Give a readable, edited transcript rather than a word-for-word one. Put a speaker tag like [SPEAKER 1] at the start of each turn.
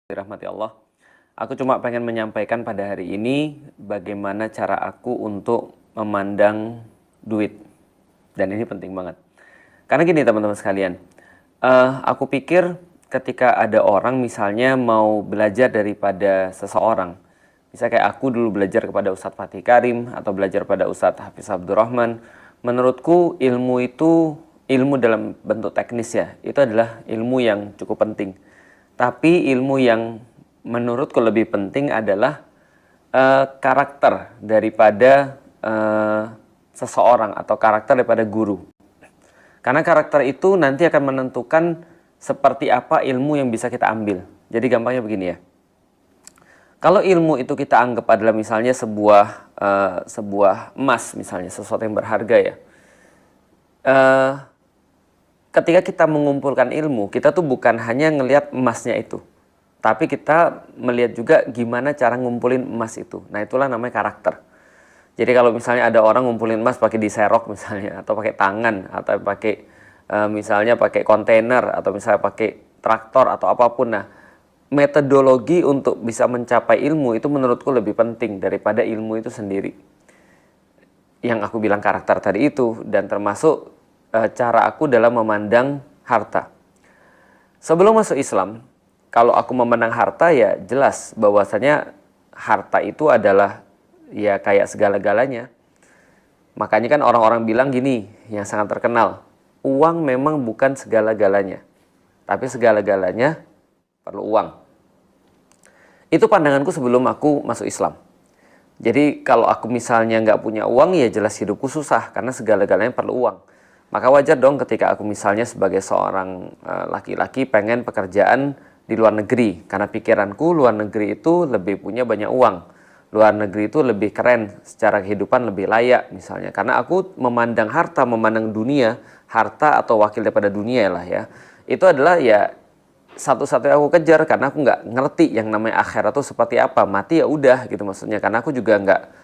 [SPEAKER 1] Dirahmati Allah. Aku cuma pengen menyampaikan pada hari ini bagaimana cara aku untuk memandang duit. Dan ini penting banget. Karena gini teman-teman sekalian, aku pikir ketika ada orang misalnya mau belajar daripada seseorang, misalnya kayak aku dulu belajar kepada Ustadz Fatih Karim atau belajar pada Ustadz Hafiz Abdurrahman, menurutku ilmu itu, ilmu dalam bentuk teknis ya, itu adalah ilmu yang cukup penting. Tapi ilmu yang menurutku lebih penting adalah karakter daripada seseorang atau karakter daripada guru. Karena karakter itu nanti akan menentukan seperti apa ilmu yang bisa kita ambil. Jadi gampangnya begini ya. Kalau ilmu itu kita anggap adalah misalnya sebuah emas, misalnya sesuatu yang berharga ya. Ketika kita mengumpulkan ilmu, kita tuh bukan hanya ngelihat emasnya itu, tapi kita melihat juga gimana cara ngumpulin emas itu. Nah, itulah namanya karakter. Jadi kalau misalnya ada orang ngumpulin emas pakai diserok misalnya, atau pakai tangan, atau pakai misalnya pakai kontainer, atau misalnya pakai traktor atau apapun. Nah, metodologi untuk bisa mencapai ilmu itu menurutku lebih penting daripada ilmu itu sendiri. Yang aku bilang karakter tadi itu, dan termasuk cara aku dalam memandang harta. Sebelum masuk Islam, kalau aku memandang harta ya jelas bahwasanya harta itu adalah ya kayak segala-galanya. Makanya kan orang-orang bilang gini, yang sangat terkenal, uang memang bukan segala-galanya, tapi segala-galanya perlu uang. Itu pandanganku sebelum aku masuk Islam. Jadi kalau aku misalnya nggak punya uang ya jelas hidupku susah karena segala-galanya perlu uang. Maka wajar dong ketika aku misalnya sebagai seorang laki-laki pengen pekerjaan di luar negeri. Karena pikiranku luar negeri itu lebih punya banyak uang. Luar negeri itu lebih keren, secara kehidupan lebih layak misalnya. Karena aku memandang harta, memandang dunia, harta atau wakil daripada dunia lah ya. Itu adalah ya satu-satunya aku kejar karena aku nggak ngerti yang namanya akhirat itu seperti apa. Mati ya udah gitu maksudnya. Karena aku juga nggak